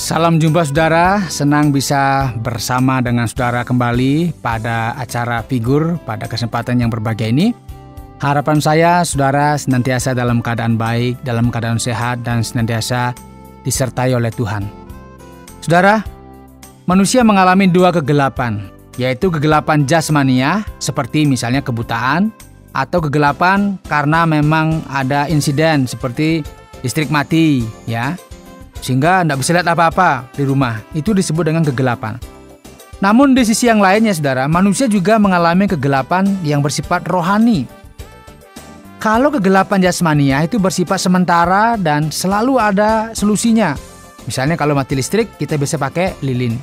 Salam jumpa saudara, senang bisa bersama dengan saudara kembali pada acara Figur pada kesempatan yang berbahagia ini. Harapan saya saudara senantiasa dalam keadaan baik, dalam keadaan sehat, dan senantiasa disertai oleh Tuhan. Saudara, manusia mengalami dua kegelapan, yaitu kegelapan jasmania seperti misalnya kebutaan, atau kegelapan karena memang ada insiden seperti listrik mati, ya, sehingga tidak bisa lihat apa-apa di rumah. Itu disebut dengan kegelapan. Namun di sisi yang lainnya saudara, manusia juga mengalami kegelapan yang bersifat rohani. Kalau kegelapan jasmania itu bersifat sementara dan selalu ada solusinya. Misalnya kalau mati listrik, kita bisa pakai lilin.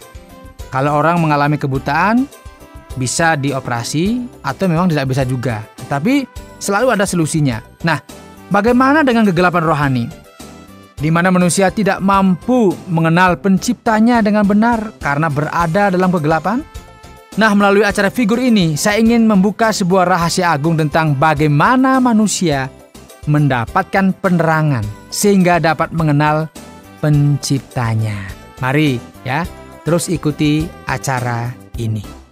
Kalau orang mengalami kebutaan, bisa dioperasi atau memang tidak bisa juga. Tetapi selalu ada solusinya. Nah, bagaimana dengan kegelapan rohani? Di mana manusia tidak mampu mengenal penciptanya dengan benar karena berada dalam kegelapan? Nah, melalui acara Figur ini, saya ingin membuka sebuah rahasia agung tentang bagaimana manusia mendapatkan penerangan sehingga dapat mengenal penciptanya. Mari ya, terus ikuti acara ini.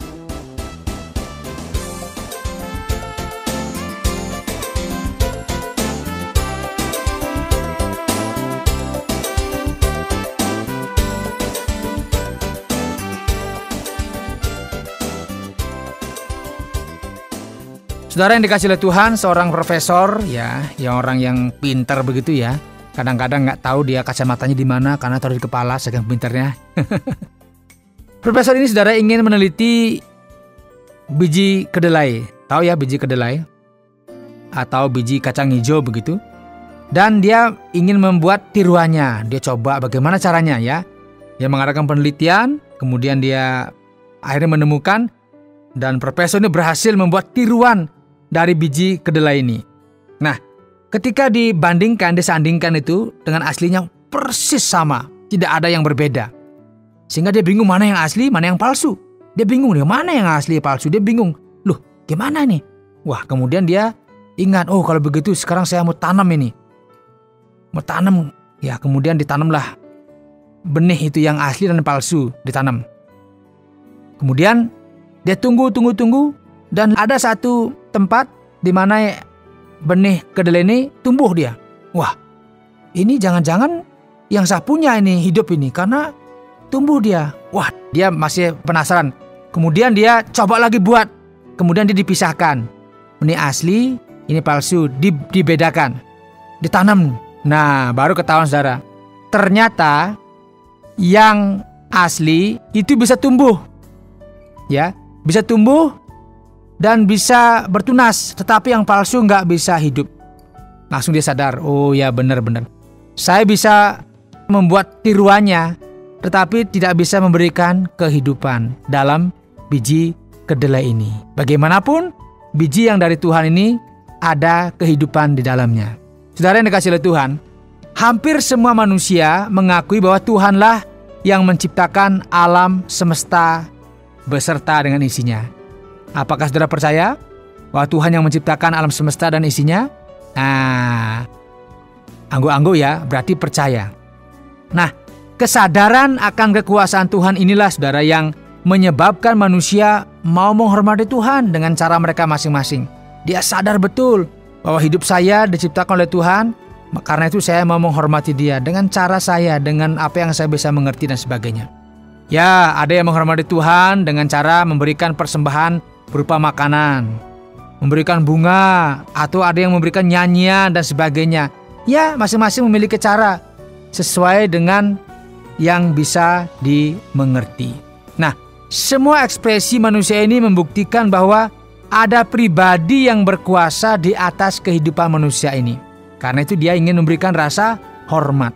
Saudara yang dikasih oleh Tuhan, seorang profesor ya, yang orang yang pintar begitu ya. Kadang-kadang nggak tahu dia kacamatanya di mana karena taruh di kepala saking pintarnya. Profesor ini saudara ingin meneliti biji kedelai. Tahu ya biji kedelai? Atau biji kacang hijau begitu. Dan dia ingin membuat tiruannya. Dia coba bagaimana caranya ya. Dia mengadakan penelitian, kemudian dia akhirnya menemukan, dan profesor ini berhasil membuat tiruan dari biji kedelai ini. Nah, ketika disandingkan itu dengan aslinya persis sama, tidak ada yang berbeda. Sehingga dia bingung mana yang asli, mana yang palsu. Dia bingung nih, mana yang asli, palsu. Dia bingung, loh gimana nih? Wah, kemudian dia ingat, oh kalau begitu sekarang saya mau tanam ini. Mau tanam, ya kemudian ditanamlah benih itu yang asli dan palsu, ditanam. Kemudian dia tunggu, dan ada satu tempat di mana benih kedelai ini tumbuh dia. Wah, ini jangan-jangan yang saya punya ini hidup ini karena tumbuh dia. Wah, dia masih penasaran. Kemudian dia coba lagi buat. Kemudian dia dipisahkan. Ini asli, ini palsu, dibedakan. Ditanam. Nah, baru ketahuan saudara. Ternyata yang asli itu bisa tumbuh. Ya, bisa tumbuh dan bisa bertunas, tetapi yang palsu nggak bisa hidup. Langsung dia sadar, oh ya benar-benar. Saya bisa membuat tiruannya, tetapi tidak bisa memberikan kehidupan dalam biji kedelai ini. Bagaimanapun, biji yang dari Tuhan ini ada kehidupan di dalamnya. Saudara yang dikasih oleh Tuhan, hampir semua manusia mengakui bahwa Tuhanlah yang menciptakan alam semesta beserta dengan isinya. Apakah saudara percaya bahwa Tuhan yang menciptakan alam semesta dan isinya? Nah, angguk-angguk ya, berarti percaya. Nah, kesadaran akan kekuasaan Tuhan inilah saudara yang menyebabkan manusia mau menghormati Tuhan dengan cara mereka masing-masing. Dia sadar betul bahwa hidup saya diciptakan oleh Tuhan, karena itu saya mau menghormati Dia dengan cara saya, dengan apa yang saya bisa mengerti dan sebagainya. Ya, ada yang menghormati Tuhan dengan cara memberikan persembahan berupa makanan, memberikan bunga, atau ada yang memberikan nyanyian dan sebagainya. Ya, masing-masing memiliki cara sesuai dengan yang bisa dimengerti. Nah, semua ekspresi manusia ini membuktikan bahwa ada pribadi yang berkuasa di atas kehidupan manusia ini. Karena itu dia ingin memberikan rasa hormat.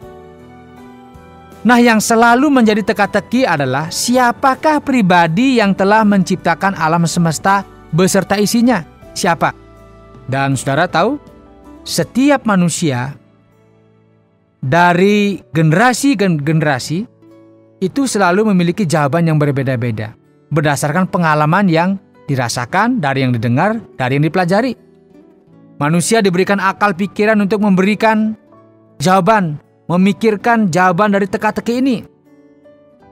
Nah, yang selalu menjadi teka-teki adalah siapakah pribadi yang telah menciptakan alam semesta beserta isinya? Siapa? Dan saudara tahu, setiap manusia dari generasi ke generasi itu selalu memiliki jawaban yang berbeda-beda berdasarkan pengalaman yang dirasakan, dari yang didengar, dari yang dipelajari. Manusia diberikan akal pikiran untuk memberikan jawaban, memikirkan jawaban dari teka-teki ini.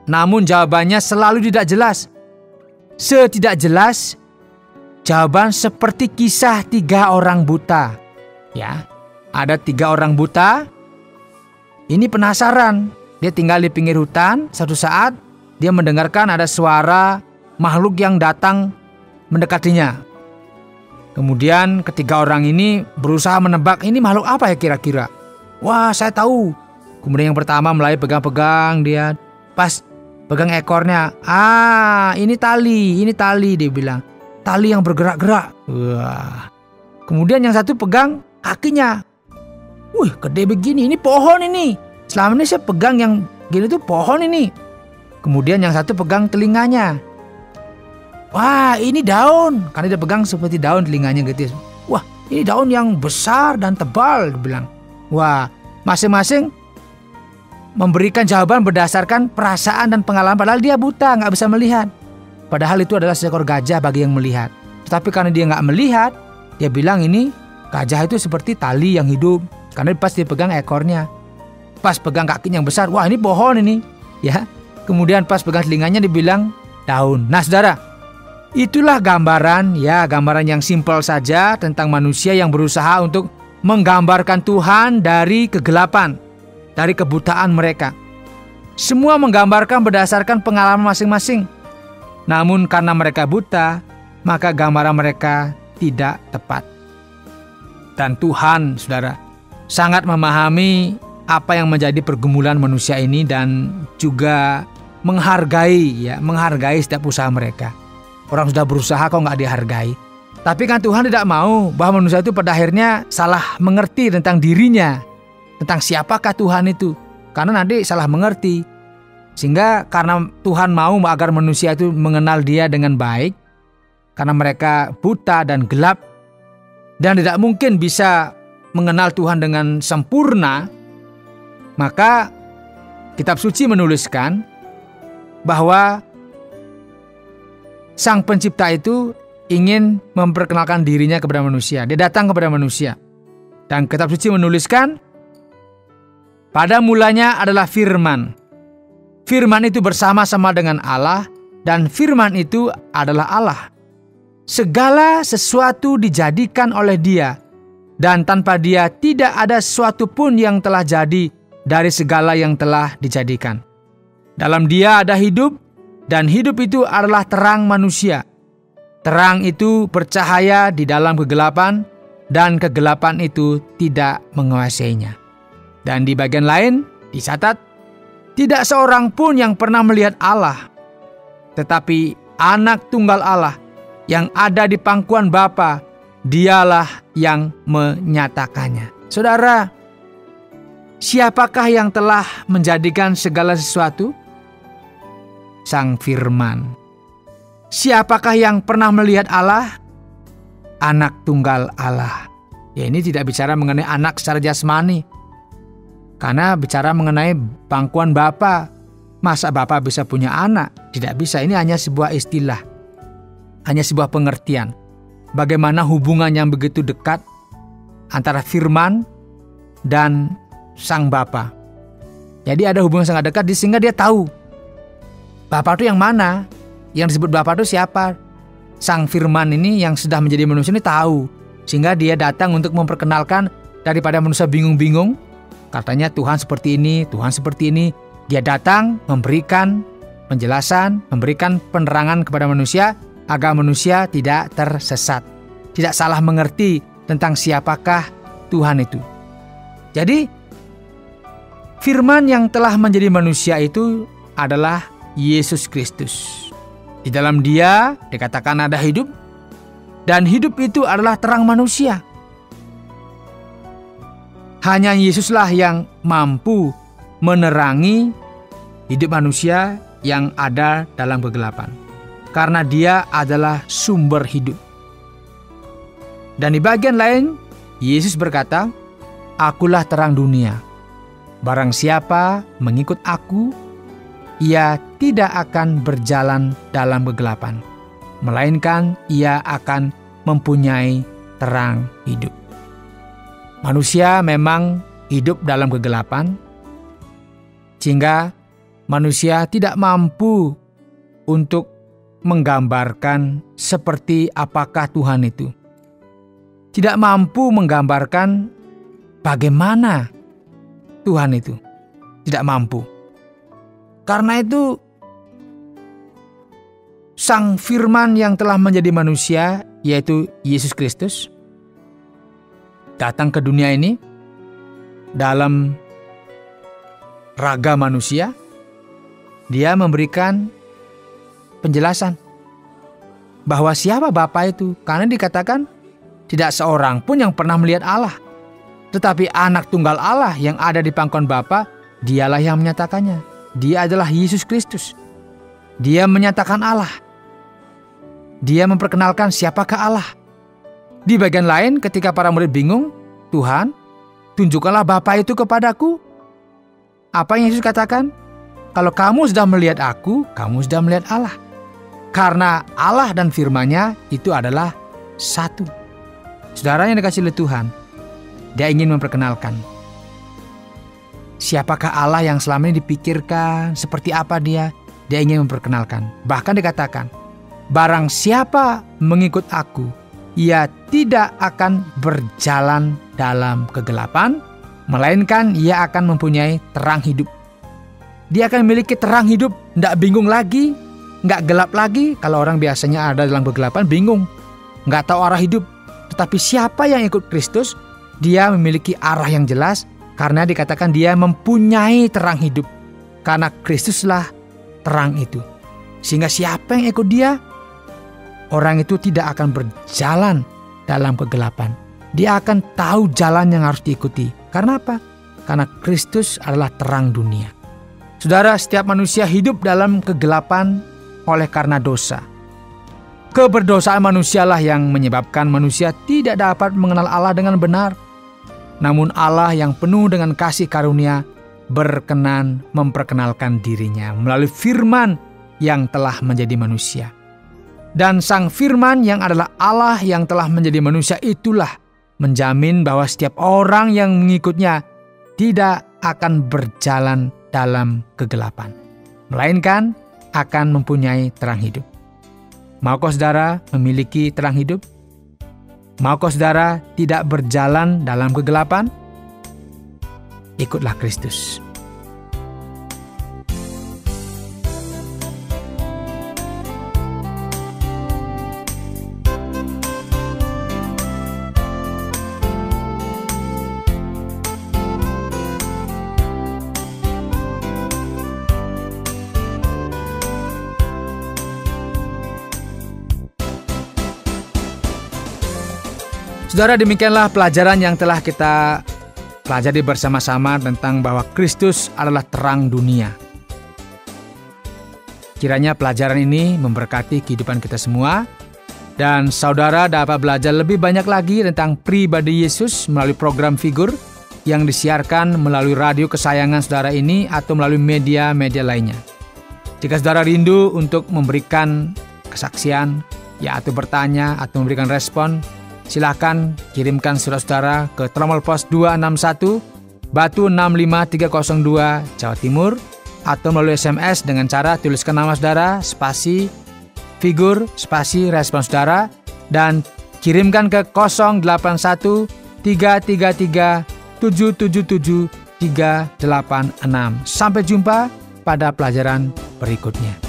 namun jawabannya selalu tidak jelas. Setidak jelas jawaban seperti kisah 3 orang buta. Ya, ada 3 orang buta. Ini penasaran. Dia tinggal di pinggir hutan. Suatu saat dia mendengarkan ada suara makhluk yang datang mendekatinya. Kemudian ketiga orang ini berusaha menebak ini makhluk apa ya kira-kira. Wah, saya tahu. Kemudian yang pertama mulai pegang-pegang dia. Pas pegang ekornya. Ini tali dia bilang. Tali yang bergerak-gerak. Wah. Kemudian yang satu pegang kakinya. Wih, gede begini, ini pohon ini. Selama ini saya pegang yang gini tuh pohon ini. Kemudian yang satu pegang telinganya. Wah, ini daun. Karena dia pegang seperti daun telinganya gitu. Wah, ini daun yang besar dan tebal, dia bilang. Wah, masing-masing memberikan jawaban berdasarkan perasaan dan pengalaman. Padahal dia buta, nggak bisa melihat. Padahal itu adalah seekor gajah bagi yang melihat. Tetapi karena dia nggak melihat, dia bilang ini gajah itu seperti tali yang hidup. Karena pas dia pegang ekornya, pas pegang kakinya yang besar, wah ini pohon ini, ya. Kemudian pas pegang telinganya dibilang daun. Nah, saudara, itulah gambaran yang simpel saja tentang manusia yang berusaha untuk menggambarkan Tuhan dari kegelapan, dari kebutaan mereka. Semua menggambarkan berdasarkan pengalaman masing-masing. Namun karena mereka buta, maka gambaran mereka tidak tepat. Dan Tuhan, saudara, sangat memahami apa yang menjadi pergumulan manusia ini dan juga menghargai setiap usaha mereka. Orang sudah berusaha kok nggak dihargai. Tapi kan Tuhan tidak mau bahwa manusia itu pada akhirnya salah mengerti tentang dirinya, tentang siapakah Tuhan itu. Karena nanti salah mengerti. Sehingga karena Tuhan mau agar manusia itu mengenal Dia dengan baik, karena mereka buta dan gelap, dan tidak mungkin bisa mengenal Tuhan dengan sempurna, maka Kitab Suci menuliskan bahwa Sang Pencipta itu ingin memperkenalkan dirinya kepada manusia. Dia datang kepada manusia. Dan Kitab Suci menuliskan, pada mulanya adalah Firman. Firman itu bersama-sama dengan Allah, dan Firman itu adalah Allah. Segala sesuatu dijadikan oleh Dia, dan tanpa Dia tidak ada sesuatu pun yang telah jadi dari segala yang telah dijadikan. Dalam Dia ada hidup, dan hidup itu adalah terang manusia. Terang itu bercahaya di dalam kegelapan, dan kegelapan itu tidak menguasainya. Dan di bagian lain dicatat, tidak seorang pun yang pernah melihat Allah, tetapi Anak Tunggal Allah yang ada di pangkuan Bapa, Dialah yang menyatakannya. Saudara, siapakah yang telah menjadikan segala sesuatu? Sang Firman. Siapakah yang pernah melihat Allah? Anak Tunggal Allah. Ya, ini tidak bicara mengenai anak secara jasmani. Karena bicara mengenai pangkuan Bapa. Masa Bapa bisa punya anak? Tidak bisa, ini hanya sebuah istilah. Hanya sebuah pengertian. Bagaimana hubungan yang begitu dekat antara Firman dan Sang Bapa. Jadi ada hubungan sangat dekat sehingga dia tahu Bapa itu yang mana, yang disebut Bapa itu siapa. Sang Firman ini yang sudah menjadi manusia ini tahu, sehingga dia datang untuk memperkenalkan daripada manusia bingung-bingung. Katanya Tuhan seperti ini, Tuhan seperti ini. Dia datang memberikan penjelasan, memberikan penerangan kepada manusia agar manusia tidak tersesat, tidak salah mengerti tentang siapakah Tuhan itu. Jadi Firman yang telah menjadi manusia itu adalah Yesus Kristus. Di dalam Dia dikatakan ada hidup, dan hidup itu adalah terang manusia. Hanya Yesuslah yang mampu menerangi hidup manusia yang ada dalam kegelapan. Karena Dia adalah sumber hidup. Dan di bagian lain, Yesus berkata, "Akulah terang dunia. Barang siapa mengikut Aku, ia tidak akan berjalan dalam kegelapan, melainkan ia akan mempunyai terang hidup." Manusia memang hidup dalam kegelapan, sehingga manusia tidak mampu untuk menggambarkan seperti apakah Tuhan itu. Tidak mampu menggambarkan bagaimana Tuhan itu. Tidak mampu. Karena itu, Sang Firman yang telah menjadi manusia, yaitu Yesus Kristus, datang ke dunia ini dalam raga manusia. Dia memberikan penjelasan bahwa siapa Bapa itu, karena dikatakan tidak seorang pun yang pernah melihat Allah, tetapi anak tunggal Allah yang ada di pangkuan Bapa, dialah yang menyatakannya. Dia adalah Yesus Kristus. Dia menyatakan Allah. Dia memperkenalkan siapakah Allah. Di bagian lain, ketika para murid bingung, Tuhan, tunjukkanlah Bapa itu kepadaku. Apa yang Yesus katakan? Kalau kamu sudah melihat aku, kamu sudah melihat Allah. Karena Allah dan firman-Nya itu adalah satu. Saudara yang dikasihi oleh Tuhan, Dia ingin memperkenalkan siapakah Allah yang selama ini dipikirkan, seperti apa Dia ingin memperkenalkan. Bahkan dikatakan, barang siapa mengikut aku, ia tidak akan berjalan dalam kegelapan, melainkan ia akan mempunyai terang hidup. Dia akan memiliki terang hidup, tidak bingung lagi, nggak gelap lagi. Kalau orang biasanya ada dalam kegelapan, bingung, nggak tahu arah hidup. Tetapi siapa yang ikut Kristus, dia memiliki arah yang jelas, karena dikatakan dia mempunyai terang hidup. Karena Kristuslah terang itu. Sehingga siapa yang ikut dia, orang itu tidak akan berjalan dalam kegelapan. Dia akan tahu jalan yang harus diikuti. Karena apa? Karena Kristus adalah terang dunia. Saudara, setiap manusia hidup dalam kegelapan oleh karena dosa. Keberdosaan manusialah yang menyebabkan manusia tidak dapat mengenal Allah dengan benar. Namun Allah yang penuh dengan kasih karunia berkenan memperkenalkan dirinya melalui firman yang telah menjadi manusia. Dan Sang Firman yang adalah Allah yang telah menjadi manusia itulah menjamin bahwa setiap orang yang mengikutnya tidak akan berjalan dalam kegelapan, melainkan akan mempunyai terang hidup. Maukah saudara memiliki terang hidup? Maukah saudara tidak berjalan dalam kegelapan? Ikutlah Kristus. Saudara, demikianlah pelajaran yang telah kita pelajari bersama-sama tentang bahwa Kristus adalah terang dunia. Kiranya pelajaran ini memberkati kehidupan kita semua, dan saudara dapat belajar lebih banyak lagi tentang pribadi Yesus melalui program Figur yang disiarkan melalui radio kesayangan saudara ini atau melalui media-media lainnya. Jika saudara rindu untuk memberikan kesaksian, atau bertanya atau memberikan respon, silakan kirimkan surat saudara ke Tromol Pos 261 Batu 65302 Jawa Timur, atau melalui SMS dengan cara tuliskan nama saudara, spasi Figur, spasi respon saudara, dan kirimkan ke 081 333 777 386. Sampai jumpa pada pelajaran berikutnya.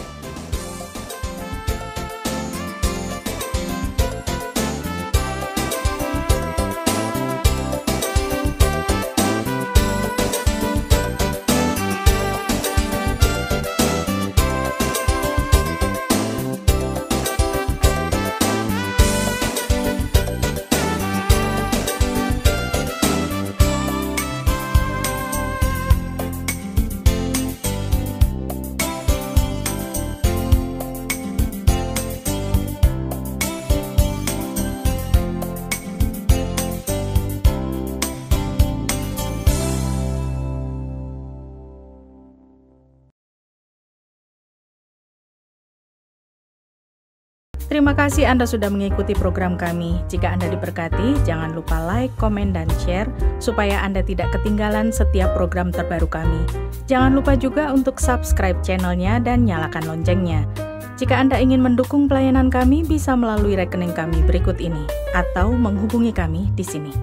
Terima kasih Anda sudah mengikuti program kami. Jika Anda diberkati, jangan lupa like, komen, dan share supaya Anda tidak ketinggalan setiap program terbaru kami. Jangan lupa juga untuk subscribe channelnya dan nyalakan loncengnya. Jika Anda ingin mendukung pelayanan kami, bisa melalui rekening kami berikut ini atau menghubungi kami di sini.